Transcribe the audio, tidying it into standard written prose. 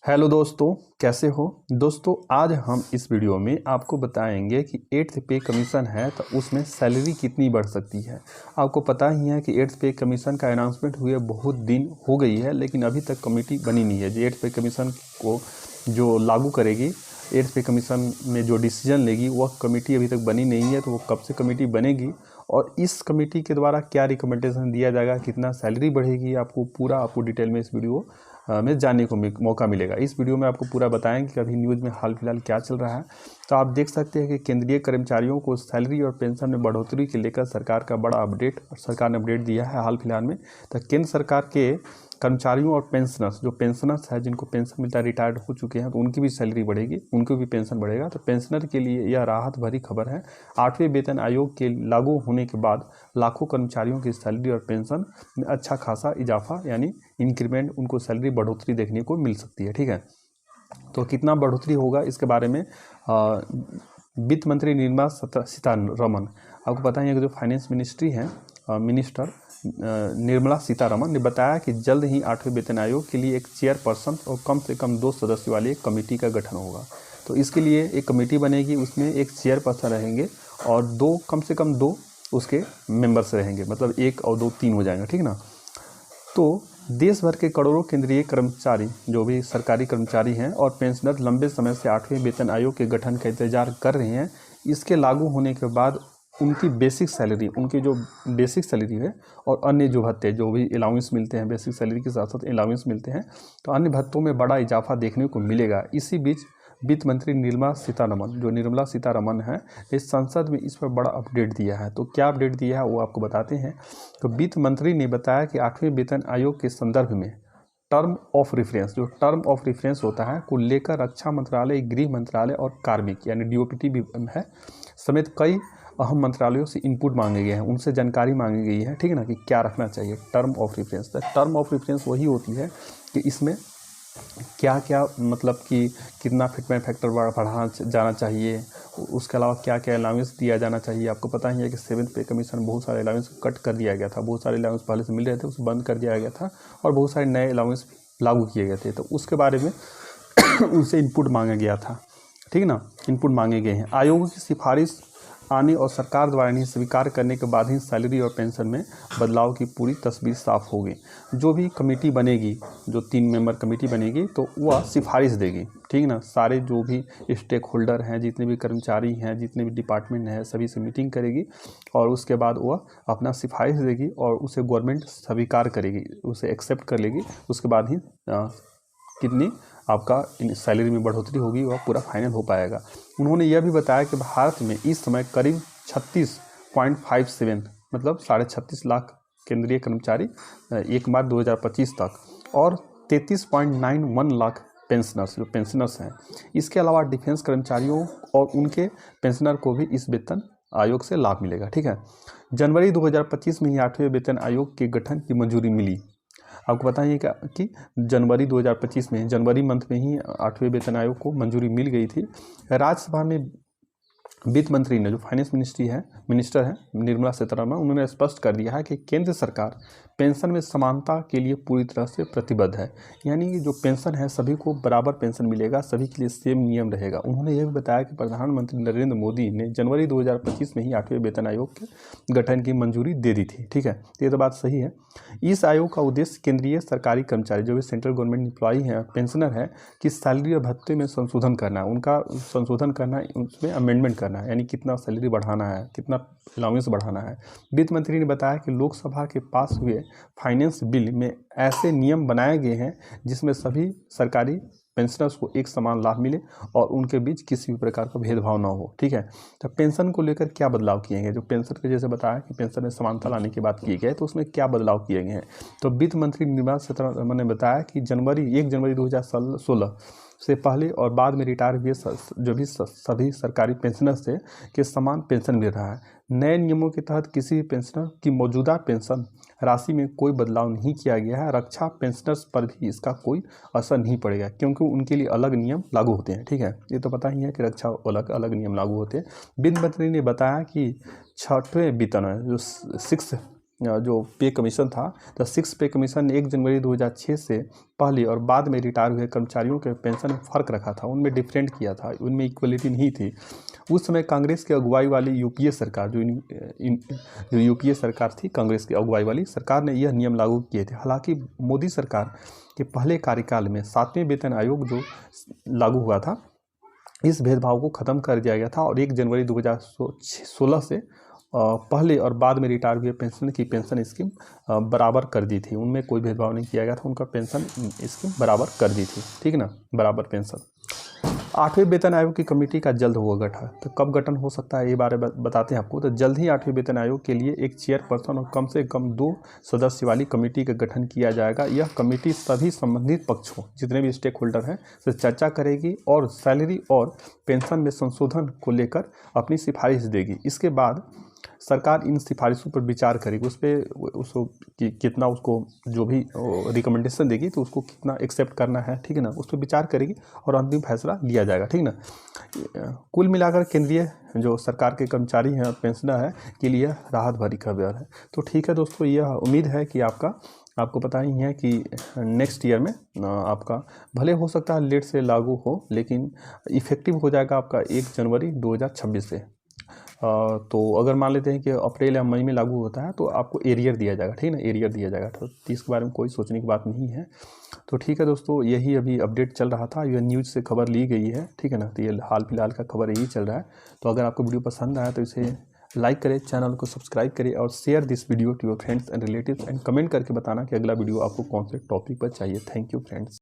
Hello दोस्तों, कैसे हो दोस्तों। आज हम इस वीडियो में आपको बताएंगे कि 8th पे कमीशन है तो उसमें सैलरी कितनी बढ़ सकती है। आपको पता ही है कि 8th पे कमीशन का अनाउंसमेंट हुए बहुत दिन हो गई है, लेकिन अभी तक कमेटी बनी नहीं है जो 8th पे कमीशन को जो लागू करेगी। 8th पे कमीशन में जो डिसीजन लेगी वह कमेटी अभी तक बनी नहीं है, तो वो कब से कमेटी बनेगी और इस कमेटी के द्वारा क्या रिकमेंडेशन दिया जाएगा, कितना सैलरी बढ़ेगी, आपको डिटेल में इस वीडियो में जानने को मौका मिलेगा। इस वीडियो में आपको पूरा बताएंगे कि अभी न्यूज़ में हाल फिलहाल क्या चल रहा है। तो आप देख सकते हैं कि केंद्रीय कर्मचारियों को सैलरी और पेंशन में बढ़ोतरी के लेकर सरकार का बड़ा अपडेट सरकार ने अपडेट दिया है हाल फिलहाल में। तो केंद्र सरकार के कर्मचारियों और पेंशनर्स है जिनको पेंशन मिलता है, रिटायर्ड हो चुके हैं, तो उनकी भी सैलरी बढ़ेगी, उनको भी पेंशन बढ़ेगा। तो पेंशनर के लिए यह राहत भरी खबर है। 8वें वेतन आयोग के लागू होने के बाद लाखों कर्मचारियों की सैलरी और पेंशन में अच्छा खासा इजाफा यानी इंक्रीमेंट, उनको सैलरी बढ़ोतरी देखने को मिल सकती है। ठीक है, तो कितना बढ़ोतरी होगा इसके बारे में वित्त मंत्री निर्मला सीतारमन, आपको पता है कि जो फाइनेंस मिनिस्ट्री है मिनिस्टर निर्मला सीतारमन ने बताया कि जल्द ही 8वें वेतन आयोग के लिए एक चेयरपर्सन और कम से कम 2 सदस्यों वाली एक कमेटी का गठन होगा। तो इसके लिए एक कमेटी बनेगी, उसमें एक चेयरपर्सन रहेंगे और कम से कम 2 उसके मेंबर्स रहेंगे, मतलब 1 और 2 3 हो जाएंगे। ठीक ना। तो देश भर के करोड़ों केंद्रीय कर्मचारी जो भी सरकारी कर्मचारी हैं और पेंशनर लंबे समय से 8वें वेतन आयोग के गठन का इंतजार कर रहे हैं। इसके लागू होने के बाद उनकी जो बेसिक सैलरी है और अन्य जो भत्ते जो भी अलाउंस मिलते हैं, बेसिक सैलरी के साथ साथ अलाउंस मिलते हैं, तो अन्य भत्तों में बड़ा इजाफा देखने को मिलेगा। इसी बीच वित्त मंत्री निर्मला सीतारमन है, इस संसद में इस पर बड़ा अपडेट दिया है। तो क्या अपडेट दिया है वो आपको बताते हैं। तो वित्त मंत्री ने बताया कि 8वें वेतन आयोग के संदर्भ में टर्म ऑफ रेफरेंस होता है को लेकर रक्षा मंत्रालय, गृह मंत्रालय और कार्मिक यानी डीओपीटी भी है समेत कई अहम मंत्रालयों से इनपुट मांगे गए हैं, उनसे जानकारी मांगी गई है। ठीक है ना, कि क्या रखना चाहिए term of reference. Term of reference वही होती है कि इसमें क्या क्या मतलब कि कितना फिटमेंट फैक्टर बढ़ाना जाना चाहिए, उसके अलावा क्या क्या अलाउंस दिया जाना चाहिए। आपको पता ही है कि 7th पे कमीशन बहुत सारे अलाउंस कट कर दिया गया था, बहुत सारे अलाउंस पहले से मिल रहे थे उसे बंद कर दिया गया था और बहुत सारे नए अलाउंस लागू किए गए थे। तो उसके बारे में उनसे इनपुट मांगा गया था। ठीक ना, इनपुट मांगे गए हैं। आयोग की सिफारिश आने और सरकार द्वारा इन्हें स्वीकार करने के बाद ही सैलरी और पेंशन में बदलाव की पूरी तस्वीर साफ होगी। जो भी कमेटी बनेगी, जो 3 मेंबर कमेटी बनेगी, तो वह सिफारिश देगी। ठीक ना, सारे जो भी स्टेक होल्डर हैं, जितने भी कर्मचारी हैं, जितने भी डिपार्टमेंट हैं, सभी से मीटिंग करेगी और उसके बाद वह अपना सिफारिश देगी और उसे गवर्नमेंट स्वीकार करेगी, उसे एक्सेप्ट कर लेगी। उसके बाद ही कितनी आपका सैलरी में बढ़ोतरी होगी वह पूरा फाइनल हो पाएगा। उन्होंने यह भी बताया कि भारत में इस समय करीब 36.57 मतलब 36.5 लाख केंद्रीय कर्मचारी 1 मार्च 2025 तक और 33.91 लाख पेंशनर्स हैं। इसके अलावा डिफेंस कर्मचारियों और उनके पेंशनर को भी इस वेतन आयोग से लाभ मिलेगा। ठीक है, जनवरी 2025 में ही 8वें वेतन आयोग के गठन की मंजूरी मिली। आपको पता ही है कि जनवरी 2025 में, जनवरी मंथ में ही 8वें वेतन आयोग को मंजूरी मिल गई थी। राज्यसभा में वित्त मंत्री ने, जो फाइनेंस मिनिस्टर है निर्मला सीतारमन, उन्होंने स्पष्ट कर दिया है कि केंद्र सरकार पेंशन में समानता के लिए पूरी तरह से प्रतिबद्ध है। यानी कि जो पेंशन है सभी को बराबर पेंशन मिलेगा, सभी के लिए सेम नियम रहेगा। उन्होंने यह भी बताया कि प्रधानमंत्री नरेंद्र मोदी ने जनवरी 2025 में ही 8वें वेतन आयोग के गठन की मंजूरी दे दी थी। ठीक है, ये तो बात सही है। इस आयोग का उद्देश्य केंद्रीय सरकारी कर्मचारी जो भी सेंट्रल गवर्नमेंट एम्प्लॉई हैं, पेंशनर है, कि सैलरी और भत्ते में संशोधन करना है, उनका संशोधन करना है, उसमें अमेंडमेंट करना है, यानी कितना सैलरी बढ़ाना है, कितना अलाउंस बढ़ाना है। वित्त मंत्री ने बताया कि लोकसभा के पास हुए फाइनेंस बिल में ऐसे नियम बनाए गए हैं जिसमें सभी सरकारी पेंशनर्स को एक समान लाभ मिले और उनके बीच किसी भी प्रकार का भेदभाव ना हो। ठीक है, तो पेंशन को लेकर क्या बदलाव किए गए, जो पेंशन के जैसे बताया कि पेंशन में समानता लाने की बात की गई है, तो उसमें क्या बदलाव किए गए हैं। तो वित्त मंत्री निर्मला सीतारमन ने बताया कि 1 जनवरी 2016 से पहले और बाद में रिटायर हुए जो भी सभी सरकारी पेंशनर्स थे के समान पेंशन मिल रहा है। नए नियमों के तहत किसी भी पेंशनर की मौजूदा पेंशन राशि में कोई बदलाव नहीं किया गया है। रक्षा पेंशनर्स पर भी इसका कोई असर नहीं पड़ेगा क्योंकि उनके लिए अलग नियम लागू होते हैं। ठीक है, ये तो पता ही है कि रक्षा अलग अलग नियम लागू होते हैं। वित्त मंत्री ने बताया कि 6वें वेतन जो 6th जो पे कमीशन था, तो 6 पे कमीशन 1 जनवरी 2006 से पहले और बाद में रिटायर हुए कर्मचारियों के पेंशन में फ़र्क रखा था, उनमें डिफरेंट किया था, उनमें इक्वलिटी नहीं थी। उस समय कांग्रेस की अगुवाई वाली यूपीए सरकार, जो यूपीए सरकार थी, कांग्रेस की अगुवाई वाली सरकार ने यह नियम लागू किए थे। हालांकि मोदी सरकार के पहले कार्यकाल में 7वें वेतन आयोग जो लागू हुआ था, इस भेदभाव को ख़त्म कर दिया गया था और 1 जनवरी 2016 से पहले और बाद में रिटायर हुए पेंशन की पेंशन स्कीम बराबर कर दी थी। उनमें कोई भेदभाव नहीं किया गया था, उनका पेंशन स्कीम बराबर कर दी थी, ठीक ना, बराबर पेंशन। 8वें वेतन आयोग की कमेटी का जल्द होगा गठन। तो कब गठन हो सकता है ये बारे बताते हैं आपको। तो जल्द ही 8वें वेतन आयोग के लिए एक चेयरपर्सन और कम से कम 2 सदस्य वाली कमेटी का गठन किया जाएगा। यह कमेटी सभी संबंधित पक्षों, जितने भी स्टेक होल्डर हैं, से चर्चा करेगी और सैलरी और पेंशन में संशोधन को लेकर अपनी सिफारिश देगी। इसके बाद सरकार इन सिफारिशों पर विचार करेगी, उस पर उसको कितना, उसको जो भी रिकमेंडेशन देगी तो उसको कितना एक्सेप्ट करना है, ठीक है ना, उस पर विचार करेगी और अंतिम फैसला लिया जाएगा, ठीक ना। कुल मिलाकर केंद्रीय जो सरकार के कर्मचारी हैं, पेंशनर है, के लिए राहत भरी खबर है। तो ठीक है दोस्तों, यह उम्मीद है कि आपको पता ही है कि नेक्स्ट ईयर में आपका भले हो सकता है लेट से लागू हो, लेकिन इफेक्टिव हो जाएगा आपका 1 जनवरी 2026 से। तो अगर मान लेते हैं कि अप्रैल या मई में लागू होता है तो आपको एरियर दिया जाएगा, ठीक है ना, एरियर दिया जाएगा। तो इसके बारे में कोई सोचने की बात नहीं है। तो ठीक है दोस्तों, यही अभी अपडेट चल रहा था, यह न्यूज़ से खबर ली गई है, ठीक है ना। तो ये हाल फिलहाल का खबर यही चल रहा है। तो अगर आपको वीडियो पसंद आया तो इसे लाइक करें, चैनल को सब्सक्राइब करें और share this video to your friends and relatives and comment करके बताना कि अगला वीडियो आपको कौन से टॉपिक पर चाहिए। Thank you friends.